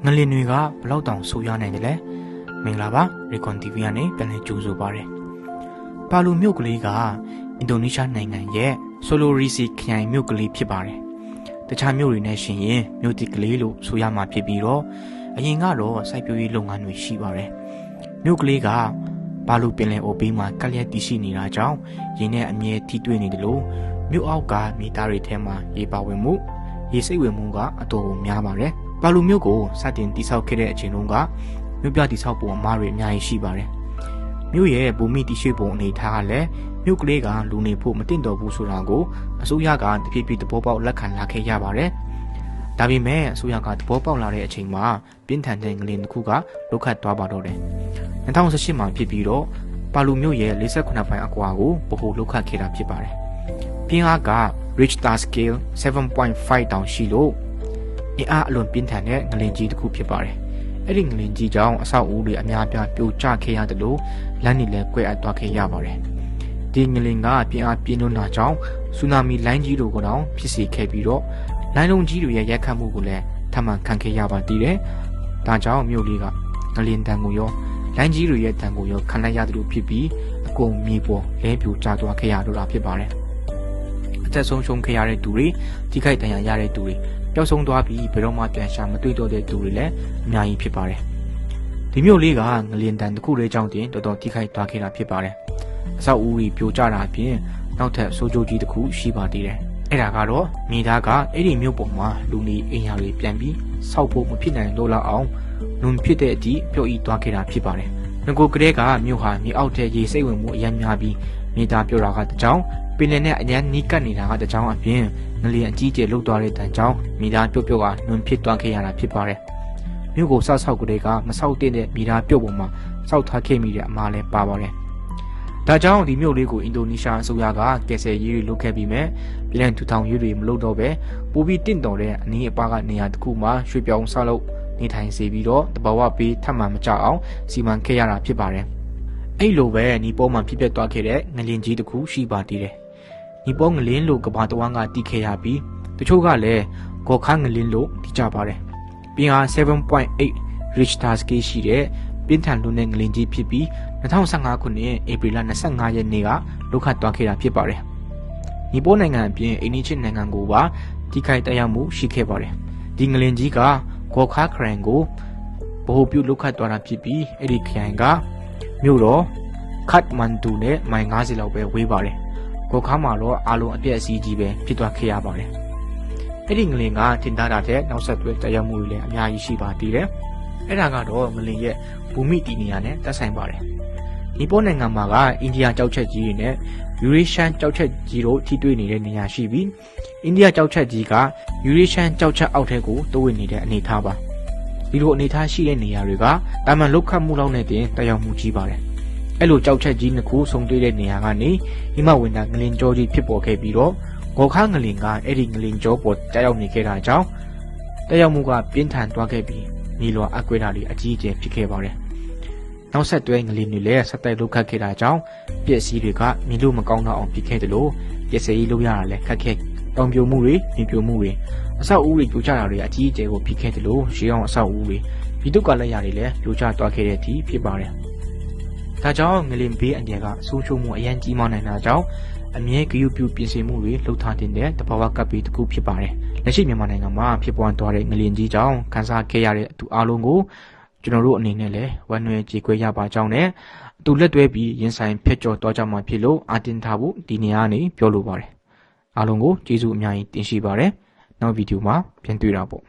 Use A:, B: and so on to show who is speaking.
A: ငလင်တွေကဘလောက်တောင်ဆိုးရွားနိုင်တယ်လဲမင်္ဂလာပါ Recon TV ကနေပြန်လည်ကြိုဆိုပါရစေပါလူမြို့ကလေးကအင်ဒိုနီးရှားနိုင်ငံရဲ့ဆိုလိုရီစီခရိုင်မြို့ကလေးဖြစ်ပါတယ်တခြားမြို့တွေနဲ့ရှင်ရင်မြို့တိကလေးလို့ဆိုရမှာဖြစ်ပြီးတော့အရင်ကတော့စိုက်ပျိုးရေးလုပ်ငန်းတွေရှိပါတယ်မြို့ကလေးကပါလူပင်လယ်အော်ဘေးမှာကလျက်တည်ရှိနေတာကြောင့်ရင်းနဲ့အမြဲထိတွေ့နေတယ်လို့မြို့အောက်ကမိသားတွေထဲမှာရေပါဝင်မှုရေစိတ်ဝင်မှုကအတော်များပါတယ်ပါလူမြို့ကိုစတင်တည်ဆောက်ခဲ့တဲ့အချိန်တုန်းကမြို့ပြတည်ဆောက်ပုံအမှားတွေအများကြီးရှိပါတယ်မြို့ရဲ့ဘူမိတည်ရှိပုံအနေထားကလည်းမြို့ကလေးကလူနေဖို့မတင်တော်ဘူးဆိုတာကိုအစိုးရကတဖြည်းဖြည်းသဘောပေါက်လက်ခံလာခဲ့ရပါတယ်ဒါပေမဲ့အစိုးရကသဘောပေါက်လာတဲ့အချိန်မှာပြင်းထန်တဲ့ငလျင်တစ်ခုကလုခတ်သွားပါတော့တယ်2018မှာဖြစ်ပြီးတော့ပါလူမြို့ရဲ့48ပိုင်းအကွာကိုဗဟိုလုခတ်ခဲ့တာဖြစ်ပါတယ်ပြင်းအားက Richter scale 7.5 တောင်ရှိလို့အင်အားအလွန်ပြင်းထန်တဲ့ငလျင်ကြီးတစ်ခုဖြစ်ပါတယ်အဲ့ဒီငလျင်ကြီးကြောင့်အဆောက်အဦတွေအများအပြားပြိုကျခဲ့ရတယ်လို့လမ်းတွေလည်းကွဲအပ်သွားခဲ့ရပါတယ်ဒီငလျင်ကပြင်းအားပြင်းလွန်းတာကြောင့်ဆူနာမီလိုင်းကြီးတို့ကတော့ဖြစ်စေခဲ့ပြီးတော့လိုင်းလုံးကြီးတွေရဲ့ရိုက်ခတ်မှုကိုလည်းထပ်မံခံခဲ့ရပါသေးတယ်ဒါကြောင့်မြို့လေးကငလျင်တန်ကိုရောလိုင်းကြီးတွေရဲ့တန်ကိုရောခံလိုက်ရတယ်လို့ဖြစ်ပြီးအကုန်မြေပေါ်လဲပြိုကျသွားခဲ့ရတော့တာဖြစ်ပါတယ်အသက်ဆုံးရှုံးခဲ့ရတဲ့သူတွေထိခိုက်ဒဏ်ရာရတဲ့သူတွေပျောက်ဆုံးသွားပြီးဘယ်တော့မှပြန်ရှာမတွေ့တော့တဲ့သူတွေလည်းအများကြီးဖြစ်ပါတယ်ဒီမြို့လေးကငလျင်တန်တစ်ခုလေးကြောင့်တင်တော်တော်ထိခိုက်သွားခဲ့တာဖြစ်ပါတယ်အဆောက်အဦတွေပြိုကျတာအပြင်နောက်ထပ်ဆိုးကျိုးကြီးတစ်ခုရှိပါသေးတယ်အဲ့ဒါကတော့မိသားကအဲ့ဒီမြို့ပေါ်မှာလူနေအိမ်ယာတွေပြန်ပြီးဆောက်ဖို့မဖြစ်နိုင်တော့လောက်အောင်နုံဖြစ်တဲ့အထိပျောက်ဤသွားခဲ့တာဖြစ်ပါတယ်ငကိုကလေးကမြို့ဟာမြေအောက်ထဲရေစိတ်ဝင်မှုအများများပြီးမိသားပြောတာကတကြောင်ပင်လယ်နဲ့အញ្ញနီးကပ်နေတာကတကြောင်အပြင်ငလျင်အကြီးကျယ်လုသွားတဲ့တန်ကြောင်မိသားပြုတ်ကနုံဖြစ်သွားခဲ့ရတာဖြစ်ပါတယ်မြို့ကိုဆောက်ကလေးကမဆောက်တဲ့မိသားပြုတ်ပေါ်မှာစောက်ထားခဲ့မိတဲ့အမှားလဲပါပါတယ်ဒါကြောင့်ဒီမြို့လေးကိုအင်ဒိုနီးရှားအစိုးရကကယ်ဆယ်ရေးတွေလုပ်ခဲ့ပြီးမြဲပြန်ထူထောင်ရေးတွေမလုပ်တော့ပဲပိုပြီးတင့်တော်တဲ့အနည်းအပါးကနေရာတစ်ခုမှာရွှေ့ပြောင်းဆောက်လုပ်နေထိုင်စေပြီးတော့တဘာဝပေးထပ်မှန်မကြအောင်စီမံခဲ့ရတာဖြစ်ပါတယ်အဲ့လိုပဲနီပေါ်မှာဖြစ်ပျက်သွားခဲ့တဲ့ငလျင်ကြီးတစ်ခုရှိပါသေးတယ်နီပေါ်ငလျင်လို့ကဘာတဝမ်းကတီးခဲ့ရပြီးတချို့ကလည်းဂေါ်ခါငလျင်လို့တီးကြပါတယ်ပြင်းအား 7.8 Richter scale ရှိတဲ့ပြင်းထန်လွန်းတဲ့ငလျင်ကြီးဖြစ်ပြီး2015ခုနှစ်ဧပြီလ25ရက်နေ့ကလုခတ်သွားခဲ့တာဖြစ်ပါတယ်။နီပေါ်နိုင်ငံအပြင်အိန္ဒိယနိုင်ငံကိုပါထိခိုက်တိုက်မှုရှိခဲ့ပါတယ်။ဒီငလျင်ကြီးကဂေါ်ခါခရိုင်ကိုဗဟိုပြုလုခတ်သွားတာဖြစ်ပြီးအဲ့ဒီခရိုင်ကမြို့တော်ခတ်မန်ဒူနဲ့မိုင်90လောက်ပဲဝေးပါတယ်။ဂေါ်ခါမှာတော့အလုံးအပြည့်အစည်းကြီးပဲဖြစ်သွားခဲ့ရပါတယ်။အဲ့ဒီငလျင်ကထင်ထားတာတဲ့နောက်ဆက်တွဲတိုက်မှုတွေလည်းအများကြီးရှိပါသေးတယ်။အဲ့ဒါကတော့ငလျင်ရဲ့ဘူမိတည်နေရာနဲ့သက်ဆိုင်ပါတယ်။နီပေါ်နိုင်ငံမှာကအိန္ဒိယကြောက်ချက်ကြီးတွေနဲ့ယူရေးရှမ်းကြောက်ချက်ကြီးတို့ထိတွေ့နေတဲ့နေရာရှိပြီးအိန္ဒိယကြောက်ချက်ကြီးကယူရေးရှမ်းကြောက်ချက်အောက်ထဲကိုတိုးဝင်နေတဲ့အနေအထားပါ။ဒီလိုအနေအထားရှိတဲ့နေရာတွေကတာမန်လုခတ်မှုလောက်နဲ့တင်တက်ရောက်မှုကြီးပါတယ်။အဲ့လိုကြောက်ချက်ကြီးနှစ်ခုဆုံတွေ့တဲ့နေရာကနေဒီမှာဝင်တာငလင်ကြောကြီးဖြစ်ပေါ်ခဲ့ပြီးတော့ဂေါ်ခါငလင်ကအဲ့ဒီငလင်ကြောပေါ်တက်ရောက်နေခဲ့တာကြောင့်တက်ရောက်မှုကပြင်းထန်သွားခဲ့ပြီးမြေလွှာအကွဲတာတွေအကြီးအကျယ်ဖြစ်ခဲ့ပါတယ်။နောက်ဆက်တွဲငလျင်တွေလည်းဆက်တိုက်လုခတ်ခဲ့တာကြောင့်ပြည့်စည်တွေကမြင်လို့မကောင်းတော့အောင်ဖြစ်ခဲ့တယ်လို့ပြည့်စည်ရေးလုပ်ရတာလည်းခက်ခဲတောင်ပြိုမှုတွေမြေပြိုမှုတွေအဆောက်အဦတွေပြိုကျတာတွေအကြီးအကျယ်ကိုဖြစ်ခဲ့တယ်လို့ရှေးအောင်အဆောက်အဦတွေပြည်သူ့ကလည်းရတယ်လည်းပြိုကျသွားခဲ့တဲ့အထိဖြစ်ပါတယ်။ဒါကြောင့်ငလျင်ဘေးအန္တရာယ်ကဆိုးချိုးမှုအရန်ကြီးမားနိုင်တာကြောင့်အမြဲဂရုပြုပြင်ဆင်မှုတွေလှုပ်ထားတဲ့တဘာဝကပ်ပြီးတစ်ခုဖြစ်ပါတယ်။လက်ရှိမြန်မာနိုင်ငံမှာဖြစ်ပွားသွားတဲ့ငလျင်ကြီးကြောင့်ခန်းစားခဲ့ရတဲ့သူအလုံးကိုကျွန်တော်တို့အနေနဲ့လည်းဝမ်းနည်းကြေကွဲရပါကြောင်းနဲ့အတူလက်တွဲပြီးရင်ဆိုင်ဖျက်ကျော်သွားကြမှာဖြစ်လို့အတင်ထားဖို့ဒီနေရာကနေပြောလိုပါတယ်အားလုံးကိုကျေးဇူးအများကြီးတင်ရှိပါတယ်နောက်ဗီဒီယိုမှာပြန်တွေ့တာပေါ့